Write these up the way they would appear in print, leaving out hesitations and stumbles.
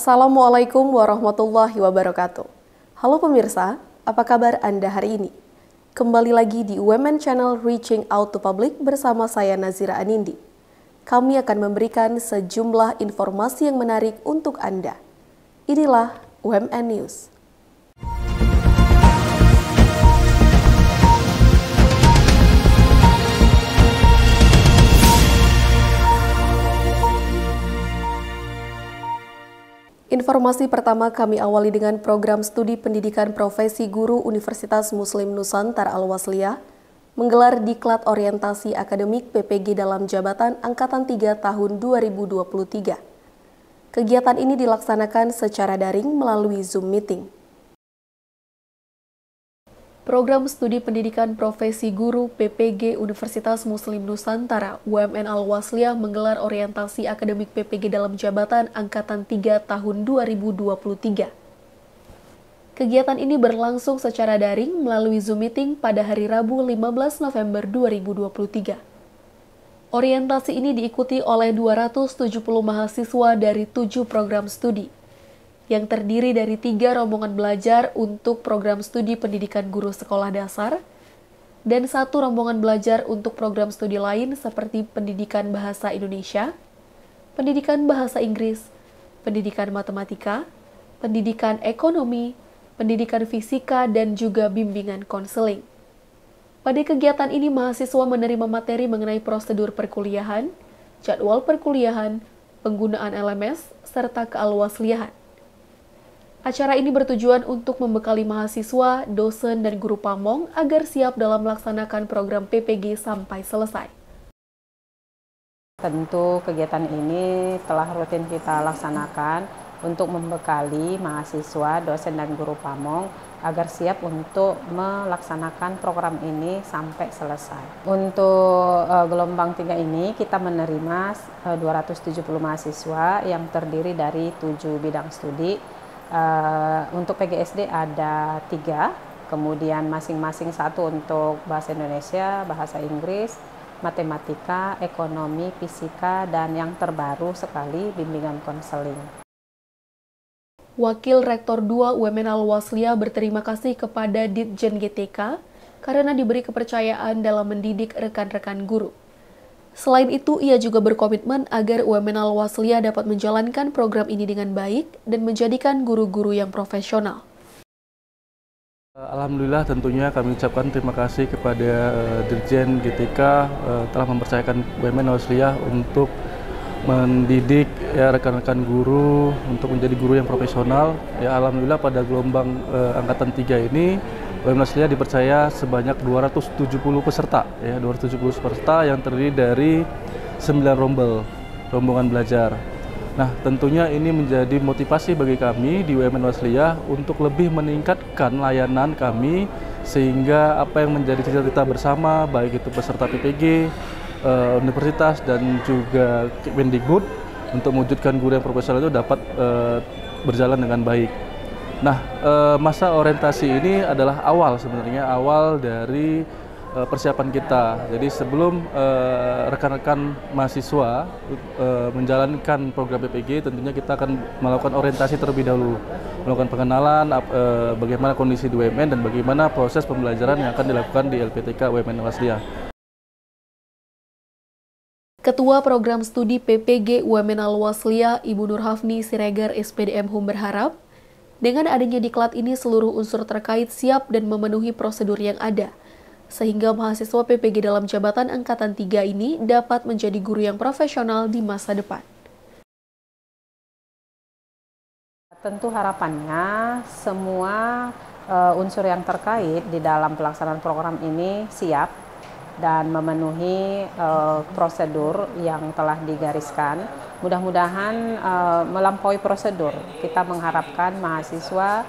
Assalamualaikum warahmatullahi wabarakatuh. Halo pemirsa, apa kabar Anda hari ini? Kembali lagi di Women Channel Reaching Out to Public bersama saya Nazira Anindi. Kami akan memberikan sejumlah informasi yang menarik untuk Anda. Inilah WMN News. Informasi pertama kami awali dengan program studi pendidikan profesi guru Universitas Muslim Nusantara Al-Wasliyah menggelar diklat orientasi akademik PPG dalam jabatan Angkatan 3 tahun 2023. Kegiatan ini dilaksanakan secara daring melalui Zoom meeting. Program Studi Pendidikan Profesi Guru PPG Universitas Muslim Nusantara UMN Al-Wasliyah menggelar orientasi akademik PPG dalam jabatan Angkatan 3 tahun 2023. Kegiatan ini berlangsung secara daring melalui Zoom meeting pada hari Rabu 15 November 2023. Orientasi ini diikuti oleh 270 mahasiswa dari 7 program studi, yang terdiri dari 3 rombongan belajar untuk program studi pendidikan guru sekolah dasar, dan 1 rombongan belajar untuk program studi lain seperti pendidikan bahasa Indonesia, pendidikan bahasa Inggris, pendidikan matematika, pendidikan ekonomi, pendidikan fisika, dan juga bimbingan konseling. Pada kegiatan ini, mahasiswa menerima materi mengenai prosedur perkuliahan, jadwal perkuliahan, penggunaan LMS, serta kealwasliahan. Acara ini bertujuan untuk membekali mahasiswa, dosen, dan guru pamong agar siap dalam melaksanakan program PPG sampai selesai. Tentu kegiatan ini telah rutin kita laksanakan untuk membekali mahasiswa, dosen, dan guru pamong agar siap untuk melaksanakan program ini sampai selesai. Untuk gelombang 3 ini kita menerima 270 mahasiswa yang terdiri dari 7 bidang studi. Untuk PGSD ada 3, kemudian masing-masing 1 untuk bahasa Indonesia, bahasa Inggris, matematika, ekonomi, fisika, dan yang terbaru sekali bimbingan konseling. Wakil Rektor 2 UMN Al-Wasliyah berterima kasih kepada Ditjen GTK karena diberi kepercayaan dalam mendidik rekan-rekan guru. Selain itu, ia juga berkomitmen agar UMN Al-Wasliyah dapat menjalankan program ini dengan baik dan menjadikan guru-guru yang profesional. Alhamdulillah tentunya kami ucapkan terima kasih kepada Dirjen GTK telah mempercayakan UMN Al-Wasliyah untuk mendidik rekan-rekan guru untuk menjadi guru yang profesional. Ya, alhamdulillah pada gelombang angkatan 3 ini UMN Al-Wasliyah dipercaya sebanyak 270 peserta, ya, 270 peserta yang terdiri dari 9 rombongan belajar. Nah, tentunya ini menjadi motivasi bagi kami di UMN Al-Wasliyah untuk lebih meningkatkan layanan kami sehingga apa yang menjadi cita-cita bersama, baik itu peserta PPG, universitas, dan juga Kemendikbud untuk mewujudkan guru yang profesional itu dapat berjalan dengan baik. Nah, masa orientasi ini adalah sebenarnya awal dari persiapan kita. Jadi sebelum rekan-rekan mahasiswa menjalankan program PPG, tentunya kita akan melakukan orientasi terlebih dahulu, melakukan pengenalan bagaimana kondisi di UMN dan bagaimana proses pembelajaran yang akan dilakukan di LPTK UMN Al-Wasliyah. Ketua Program Studi PPG UMN Al-Wasliyah, Ibu Nur Hafni Siregar SPDM HUM berharap, dengan adanya diklat ini seluruh unsur terkait siap dan memenuhi prosedur yang ada, sehingga mahasiswa PPG dalam jabatan Angkatan 3 ini dapat menjadi guru yang profesional di masa depan. Tentu harapannya semua unsur yang terkait di dalam pelaksanaan program ini siap dan memenuhi prosedur yang telah digariskan. Mudah-mudahan melampaui prosedur. Kita mengharapkan mahasiswa,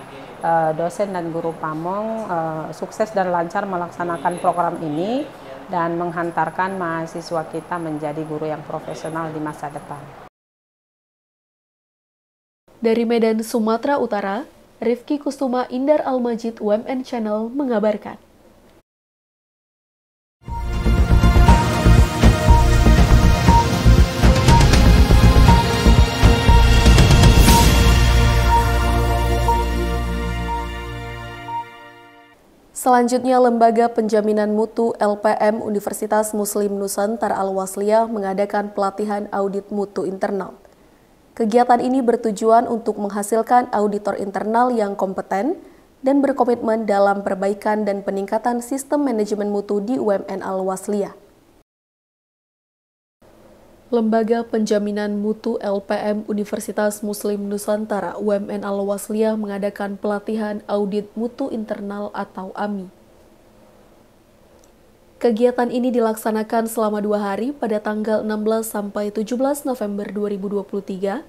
dosen, dan guru pamong sukses dan lancar melaksanakan program ini dan menghantarkan mahasiswa kita menjadi guru yang profesional di masa depan. Dari Medan, Sumatera Utara, Rifki Kustuma Indar Al-Majid UMN Channel mengabarkan. Selanjutnya, Lembaga Penjaminan Mutu LPM Universitas Muslim Nusantara Al-Wasliyah mengadakan pelatihan audit mutu internal. Kegiatan ini bertujuan untuk menghasilkan auditor internal yang kompeten dan berkomitmen dalam perbaikan dan peningkatan sistem manajemen mutu di UMN Al-Wasliyah. Lembaga Penjaminan Mutu LPM Universitas Muslim Nusantara UMN Al-Wasliyah mengadakan pelatihan audit mutu internal atau AMI. Kegiatan ini dilaksanakan selama 2 hari pada tanggal 16 sampai 17 November 2023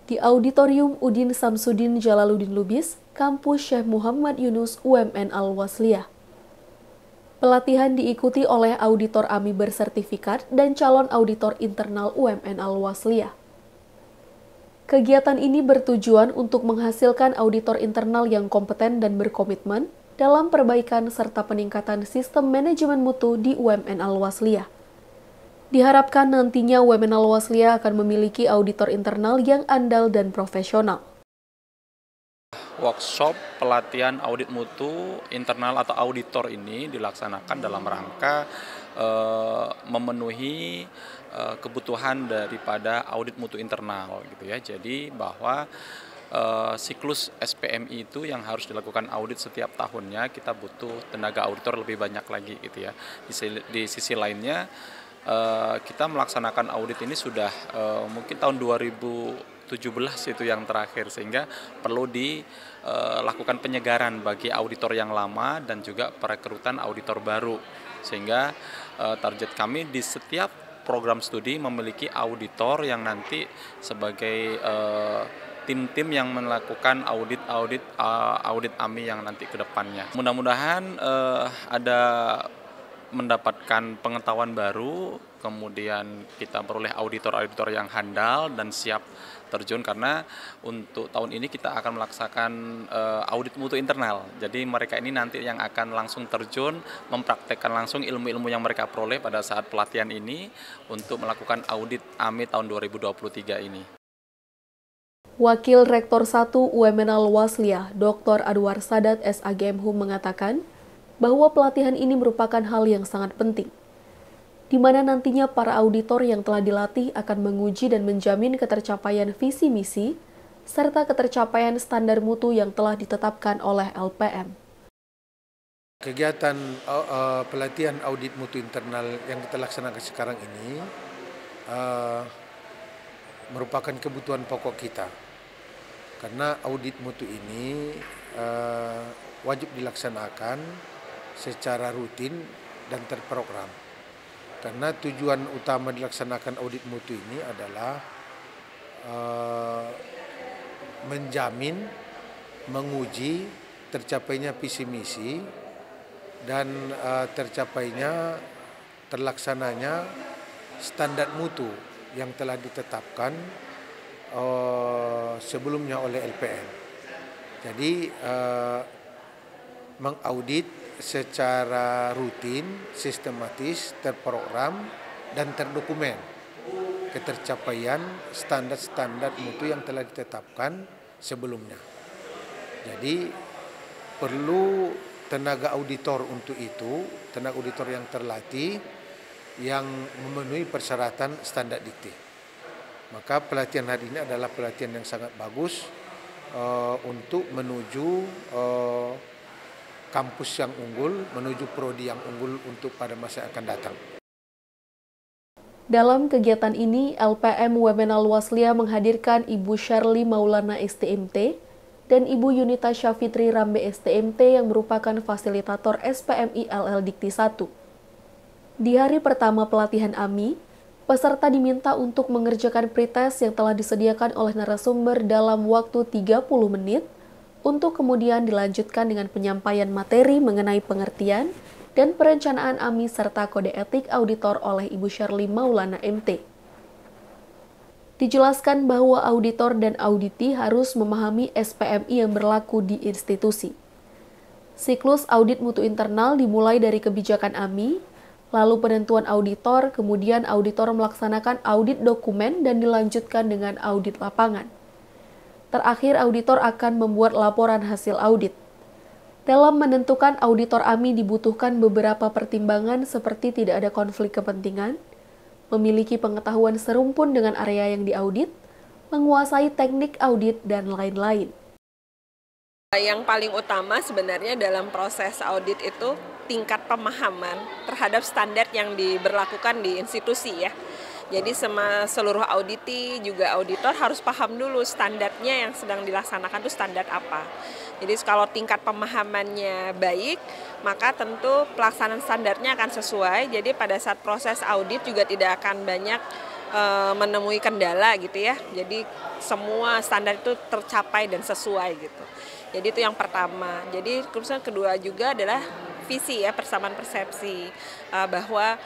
di Auditorium Udin Samsudin Jalaluddin Lubis, Kampus Syekh Muhammad Yunus UMN Al-Wasliyah. Pelatihan diikuti oleh auditor AMI bersertifikat dan calon auditor internal UMN Al-Wasliyah. Kegiatan ini bertujuan untuk menghasilkan auditor internal yang kompeten dan berkomitmen dalam perbaikan serta peningkatan sistem manajemen mutu di UMN Al-Wasliyah. Diharapkan nantinya UMN Al-Wasliyah akan memiliki auditor internal yang andal dan profesional. Workshop pelatihan audit mutu internal atau auditor ini dilaksanakan dalam rangka memenuhi kebutuhan daripada audit mutu internal gitu ya. Jadi bahwa siklus SPMI itu yang harus dilakukan audit setiap tahunnya, kita butuh tenaga auditor lebih banyak lagi gitu ya. Di sisi lainnya kita melaksanakan audit ini sudah mungkin tahun 2017 itu yang terakhir, sehingga perlu dilakukan penyegaran bagi auditor yang lama dan juga perekrutan auditor baru, sehingga target kami di setiap program studi memiliki auditor yang nanti sebagai tim-tim yang melakukan audit AMI yang nanti ke depannya. Mudah-mudahan ada mendapatkan pengetahuan baru, kemudian kita peroleh auditor-auditor yang handal dan siap terjun, karena untuk tahun ini kita akan melaksanakan audit mutu internal. Jadi mereka ini nanti yang akan langsung terjun, mempraktekkan langsung ilmu-ilmu yang mereka peroleh pada saat pelatihan ini untuk melakukan audit AMI tahun 2023 ini. Wakil Rektor 1 UMN Al-Wasliyah, Dr. Adwar Sadat SAGMHum mengatakan bahwa pelatihan ini merupakan hal yang sangat penting, di mana nantinya para auditor yang telah dilatih akan menguji dan menjamin ketercapaian visi misi, serta ketercapaian standar mutu yang telah ditetapkan oleh LPM. Kegiatan pelatihan audit mutu internal yang kita laksanakan sekarang ini merupakan kebutuhan pokok kita, karena audit mutu ini wajib dilaksanakan secara rutin dan terprogram. Karena tujuan utama dilaksanakan audit mutu ini adalah menjamin, menguji tercapainya visi misi dan tercapainya terlaksananya standar mutu yang telah ditetapkan sebelumnya oleh LPM. Jadi mengaudit secara rutin, sistematis, terprogram, dan terdokumen ketercapaian standar-standar mutu yang telah ditetapkan sebelumnya. Jadi perlu tenaga auditor untuk itu, tenaga auditor yang terlatih, yang memenuhi persyaratan standar dikti. Maka pelatihan hari ini adalah pelatihan yang sangat bagus untuk menuju kampus yang unggul, menuju prodi yang unggul untuk pada masa yang akan datang. Dalam kegiatan ini, LPM UMN Al-Wasliyah menghadirkan Ibu Syarli Maulana STMT dan Ibu Yunita Syafitri Rambe STMT yang merupakan fasilitator SPMI LL Dikti 1. Di hari pertama pelatihan AMI, peserta diminta untuk mengerjakan pretest yang telah disediakan oleh narasumber dalam waktu 30 menit, untuk kemudian dilanjutkan dengan penyampaian materi mengenai pengertian dan perencanaan AMI serta kode etik auditor oleh Ibu Syarli Maulana MT. Dijelaskan bahwa auditor dan auditi harus memahami SPMI yang berlaku di institusi. Siklus audit mutu internal dimulai dari kebijakan AMI, lalu penentuan auditor, kemudian auditor melaksanakan audit dokumen dan dilanjutkan dengan audit lapangan. Terakhir, auditor akan membuat laporan hasil audit. Dalam menentukan auditor AMI dibutuhkan beberapa pertimbangan seperti tidak ada konflik kepentingan, memiliki pengetahuan serumpun dengan area yang diaudit, menguasai teknik audit, dan lain-lain. Yang paling utama sebenarnya dalam proses audit itu tingkat pemahaman terhadap standar yang diberlakukan di institusi ya. Jadi seluruh auditi juga auditor harus paham dulu standarnya yang sedang dilaksanakan itu standar apa. Jadi kalau tingkat pemahamannya baik, maka tentu pelaksanaan standarnya akan sesuai. Jadi pada saat proses audit juga tidak akan banyak menemui kendala gitu ya. Jadi semua standar itu tercapai dan sesuai gitu. Jadi itu yang pertama. Jadi kemudian kedua juga adalah visi ya, persamaan persepsi bahwa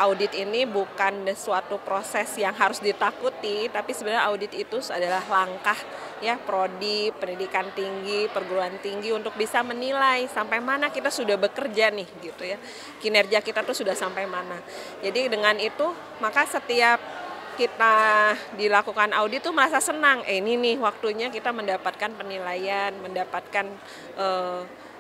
audit ini bukan suatu proses yang harus ditakuti, tapi sebenarnya audit itu adalah langkah ya prodi, pendidikan tinggi, perguruan tinggi untuk bisa menilai sampai mana kita sudah bekerja nih gitu ya. Kinerja kita tuh sudah sampai mana. Jadi dengan itu maka setiap kita dilakukan audit tuh merasa senang. Ini nih waktunya kita mendapatkan penilaian, mendapatkan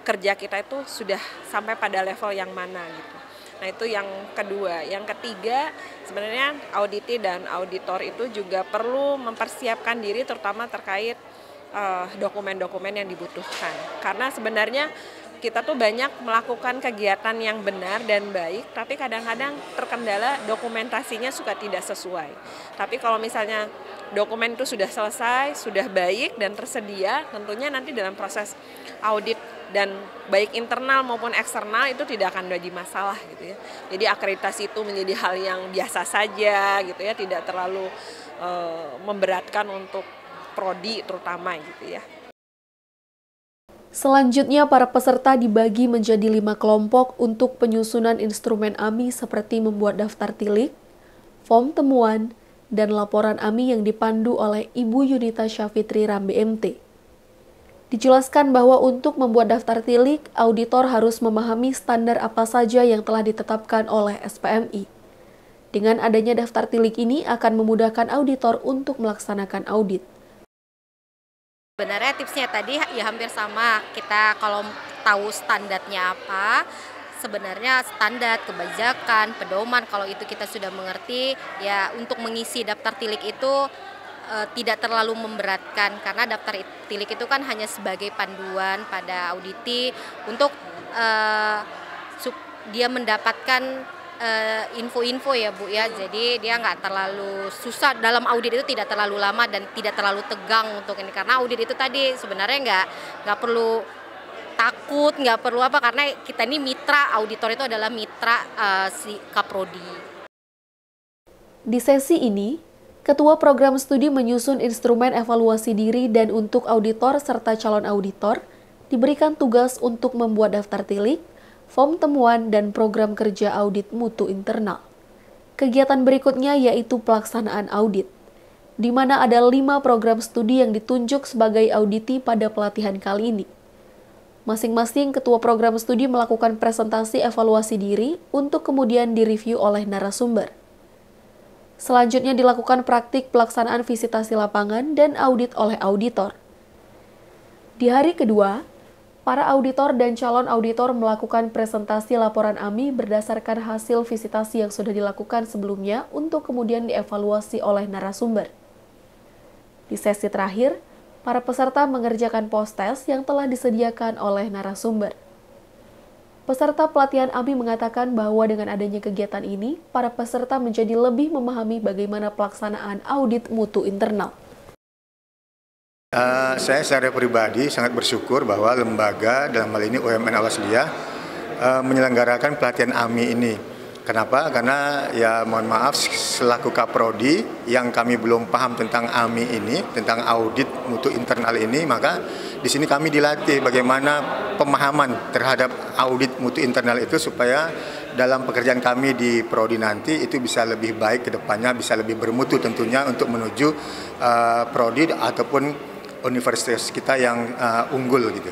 kerja kita itu sudah sampai pada level yang mana gitu. Nah itu yang kedua. Yang ketiga sebenarnya auditi dan auditor itu juga perlu mempersiapkan diri terutama terkait dokumen-dokumen yang dibutuhkan. Karena sebenarnya kita tuh banyak melakukan kegiatan yang benar dan baik, tapi kadang-kadang terkendala dokumentasinya suka tidak sesuai. Tapi kalau misalnya dokumen itu sudah selesai, sudah baik dan tersedia, tentunya nanti dalam proses audit dan baik internal maupun eksternal itu tidak akan menjadi masalah gitu ya. Jadi akreditasi itu menjadi hal yang biasa saja gitu ya, tidak terlalu memberatkan untuk prodi terutama gitu ya. Selanjutnya, para peserta dibagi menjadi 5 kelompok untuk penyusunan instrumen AMI seperti membuat daftar tilik, form temuan, dan laporan AMI yang dipandu oleh Ibu Yunita Syafitri Rambe MT. Dijelaskan bahwa untuk membuat daftar tilik, auditor harus memahami standar apa saja yang telah ditetapkan oleh SPMI. Dengan adanya daftar tilik ini akan memudahkan auditor untuk melaksanakan audit. Sebenarnya tipsnya tadi ya hampir sama, kita kalau tahu standarnya apa, sebenarnya standar, kebijakan, pedoman kalau itu kita sudah mengerti, ya untuk mengisi daftar tilik itu tidak terlalu memberatkan karena daftar tilik itu kan hanya sebagai panduan pada auditi untuk dia mendapatkan info-info ya Bu ya, jadi dia nggak terlalu susah dalam audit itu, tidak terlalu lama dan tidak terlalu tegang untuk ini karena audit itu tadi sebenarnya nggak perlu takut, nggak perlu apa karena kita ini mitra, auditor itu adalah mitra si Kaprodi. Di sesi ini, Ketua Program Studi menyusun instrumen evaluasi diri dan untuk auditor serta calon auditor diberikan tugas untuk membuat daftar tilik, form temuan, dan program kerja audit mutu internal. Kegiatan berikutnya yaitu pelaksanaan audit, di mana ada 5 program studi yang ditunjuk sebagai auditi pada pelatihan kali ini. Masing-masing ketua program studi melakukan presentasi evaluasi diri untuk kemudian direview oleh narasumber. Selanjutnya dilakukan praktik pelaksanaan visitasi lapangan dan audit oleh auditor. Di hari kedua, para auditor dan calon auditor melakukan presentasi laporan AMI berdasarkan hasil visitasi yang sudah dilakukan sebelumnya untuk kemudian dievaluasi oleh narasumber. Di sesi terakhir, para peserta mengerjakan post-test yang telah disediakan oleh narasumber. Peserta pelatihan AMI mengatakan bahwa dengan adanya kegiatan ini, para peserta menjadi lebih memahami bagaimana pelaksanaan audit mutu internal. Saya secara pribadi sangat bersyukur bahwa lembaga, dalam hal ini UMN Al-Wasliyah, menyelenggarakan pelatihan AMI ini. Kenapa? Karena ya mohon maaf selaku Kaprodi yang kami belum paham tentang AMI ini, tentang audit mutu internal ini, maka di sini kami dilatih bagaimana pemahaman terhadap audit mutu internal itu supaya dalam pekerjaan kami di Prodi nanti itu bisa lebih baik ke depannya, bisa lebih bermutu tentunya untuk menuju Prodi ataupun universitas kita yang unggul gitu.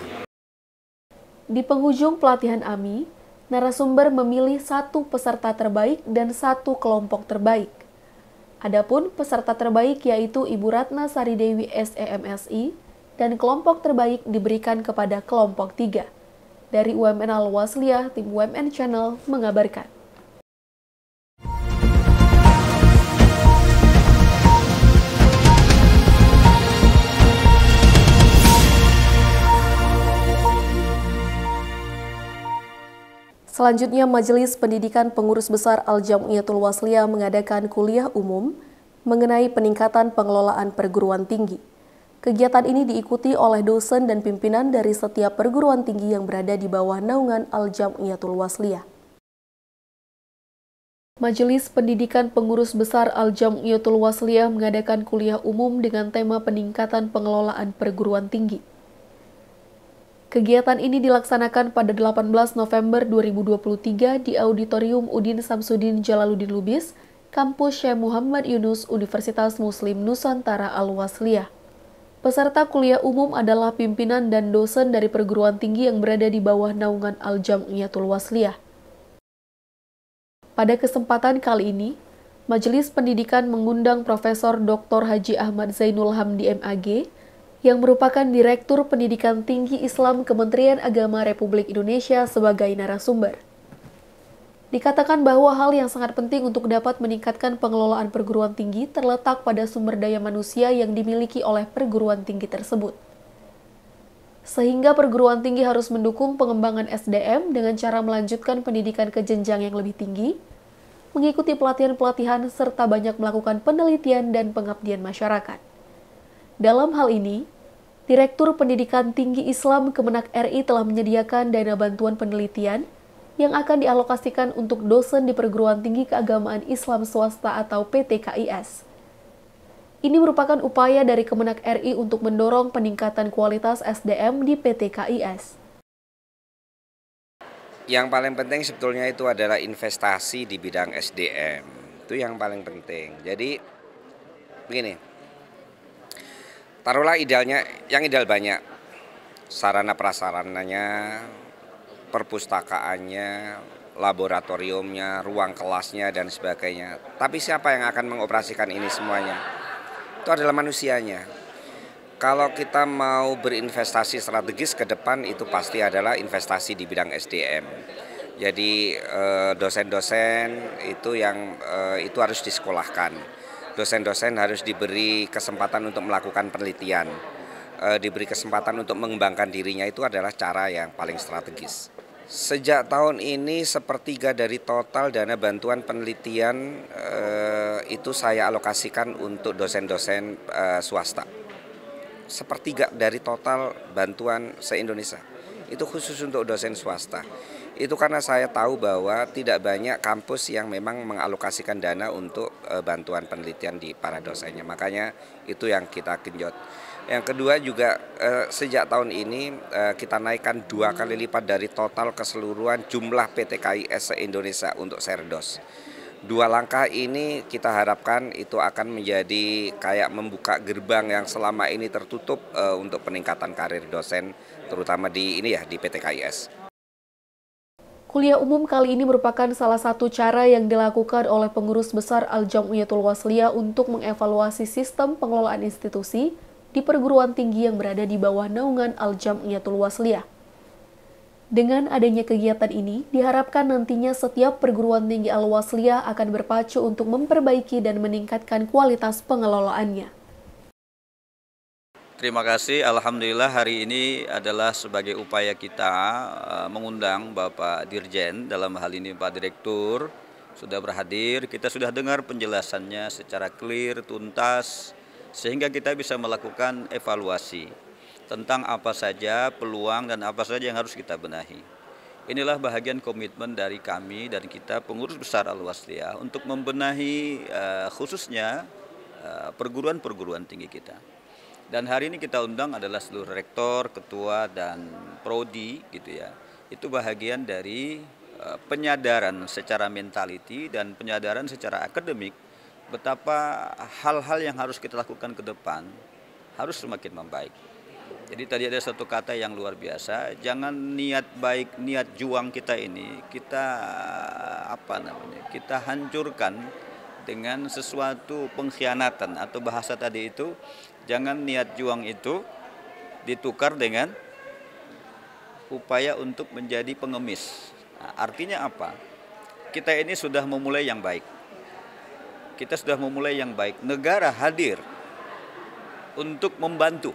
Di penghujung pelatihan AMI, narasumber memilih 1 peserta terbaik dan 1 kelompok terbaik. Adapun peserta terbaik yaitu Ibu Ratna Saridewi SEMSI dan kelompok terbaik diberikan kepada kelompok 3. Dari UMN Al-Wasliyah, tim UMN Channel mengabarkan. Selanjutnya, Majelis Pendidikan Pengurus Besar Al-Jam'iyatul Wasliyah mengadakan kuliah umum mengenai peningkatan pengelolaan perguruan tinggi. Kegiatan ini diikuti oleh dosen dan pimpinan dari setiap perguruan tinggi yang berada di bawah naungan Al-Jam'iyatul Wasliyah. Majelis Pendidikan Pengurus Besar Al-Jam'iyatul Wasliyah mengadakan kuliah umum dengan tema peningkatan pengelolaan perguruan tinggi. Kegiatan ini dilaksanakan pada 18 November 2023 di Auditorium Udin Samsudin Jalaluddin Lubis, Kampus Syekh Muhammad Yunus, Universitas Muslim Nusantara Al-Wasliyah. Peserta kuliah umum adalah pimpinan dan dosen dari perguruan tinggi yang berada di bawah naungan Al-Jam'iyatul Wasliyah. Pada kesempatan kali ini, Majelis Pendidikan mengundang Profesor Dr. Haji Ahmad Zainul Hamdi MAG, yang merupakan Direktur Pendidikan Tinggi Islam Kementerian Agama Republik Indonesia sebagai narasumber. Dikatakan bahwa hal yang sangat penting untuk dapat meningkatkan pengelolaan perguruan tinggi terletak pada sumber daya manusia yang dimiliki oleh perguruan tinggi tersebut. Sehingga perguruan tinggi harus mendukung pengembangan SDM dengan cara melanjutkan pendidikan ke jenjang yang lebih tinggi, mengikuti pelatihan-pelatihan, serta banyak melakukan penelitian dan pengabdian masyarakat. Dalam hal ini, Direktur Pendidikan Tinggi Islam Kemenak RI telah menyediakan dana bantuan penelitian yang akan dialokasikan untuk dosen di Perguruan Tinggi Keagamaan Islam Swasta atau PTKIS. Ini merupakan upaya dari Kemenak RI untuk mendorong peningkatan kualitas SDM di PTKIS. Yang paling penting sebetulnya itu adalah investasi di bidang SDM. Itu yang paling penting. Jadi, begini. Taruhlah idealnya, yang ideal banyak, sarana prasarananya, perpustakaannya, laboratoriumnya, ruang kelasnya, dan sebagainya. Tapi siapa yang akan mengoperasikan ini semuanya? Itu adalah manusianya. Kalau kita mau berinvestasi strategis ke depan, itu pasti adalah investasi di bidang SDM. Jadi dosen-dosen itu harus disekolahkan. Dosen-dosen harus diberi kesempatan untuk melakukan penelitian, diberi kesempatan untuk mengembangkan dirinya, itu adalah cara yang paling strategis. Sejak tahun ini, sepertiga dari total dana bantuan penelitian itu saya alokasikan untuk dosen-dosen swasta. Sepertiga dari total bantuan se-Indonesia, itu khusus untuk dosen swasta. Itu karena saya tahu bahwa tidak banyak kampus yang memang mengalokasikan dana untuk bantuan penelitian di para dosennya. Makanya itu yang kita genjot. Yang kedua juga sejak tahun ini kita naikkan 2 kali lipat dari total keseluruhan jumlah PTKIS se-Indonesia untuk Serdos. 2 langkah ini kita harapkan itu akan menjadi kayak membuka gerbang yang selama ini tertutup untuk peningkatan karir dosen, terutama di PTKIS. Kuliah umum kali ini merupakan salah satu cara yang dilakukan oleh pengurus besar Al-Jam'iyatul Wasliyah untuk mengevaluasi sistem pengelolaan institusi di perguruan tinggi yang berada di bawah naungan Al-Jam'iyatul Wasliyah. Dengan adanya kegiatan ini, diharapkan nantinya setiap perguruan tinggi Al-Wasliyah akan berpacu untuk memperbaiki dan meningkatkan kualitas pengelolaannya. Terima kasih, Alhamdulillah hari ini adalah sebagai upaya kita mengundang Bapak Dirjen, dalam hal ini Pak Direktur, sudah berhadir. Kita sudah dengar penjelasannya secara clear, tuntas, sehingga kita bisa melakukan evaluasi tentang apa saja peluang dan apa saja yang harus kita benahi. Inilah bahagian komitmen dari kami dan kita pengurus besar Al-Wasliyah untuk membenahi khususnya perguruan-perguruan tinggi kita. Dan hari ini kita undang adalah seluruh rektor, ketua, dan prodi gitu ya. Itu bahagian dari penyadaran secara mentality dan penyadaran secara akademik betapa hal-hal yang harus kita lakukan ke depan harus semakin membaik. Jadi tadi ada satu kata yang luar biasa, jangan niat baik, niat juang kita ini kita kita hancurkan dengan sesuatu pengkhianatan, atau bahasa tadi itu, jangan niat juang itu ditukar dengan upaya untuk menjadi pengemis. Nah, artinya apa? Kita ini sudah memulai yang baik. Kita sudah memulai yang baik. Negara hadir untuk membantu.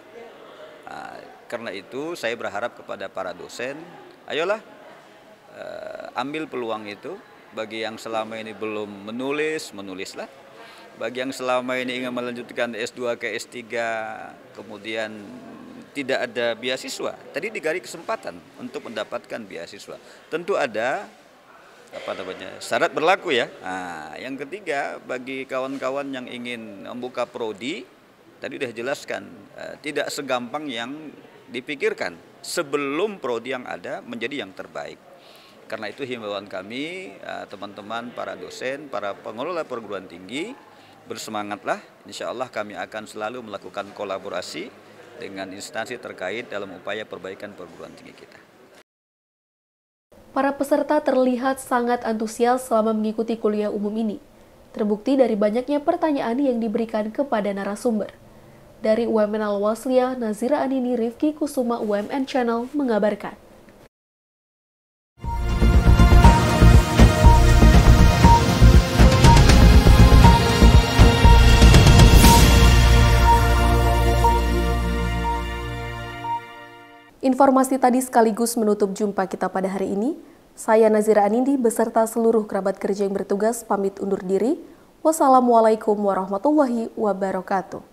Nah, karena itu saya berharap kepada para dosen, ayolah ambil peluang itu. Bagi yang selama ini belum menulis, menulislah. Bagi yang selama ini ingin melanjutkan S2 ke S3, kemudian tidak ada beasiswa, tadi diberi kesempatan untuk mendapatkan beasiswa. Tentu ada syarat berlaku ya. Nah, yang ketiga, bagi kawan-kawan yang ingin membuka prodi, tadi sudah jelaskan, tidak segampang yang dipikirkan sebelum prodi yang ada menjadi yang terbaik. Karena itu himbauan kami, teman-teman para dosen, para pengelola perguruan tinggi, bersemangatlah. Insya Allah kami akan selalu melakukan kolaborasi dengan instansi terkait dalam upaya perbaikan perguruan tinggi kita. Para peserta terlihat sangat antusias selama mengikuti kuliah umum ini. Terbukti dari banyaknya pertanyaan yang diberikan kepada narasumber. Dari UMN Al-Wasliyah, Nazira Anini Rifki Kusuma UMN Channel mengabarkan. Informasi tadi sekaligus menutup jumpa kita pada hari ini. Saya Nazira Anindi beserta seluruh kerabat kerja yang bertugas pamit undur diri. Wassalamualaikum warahmatullahi wabarakatuh.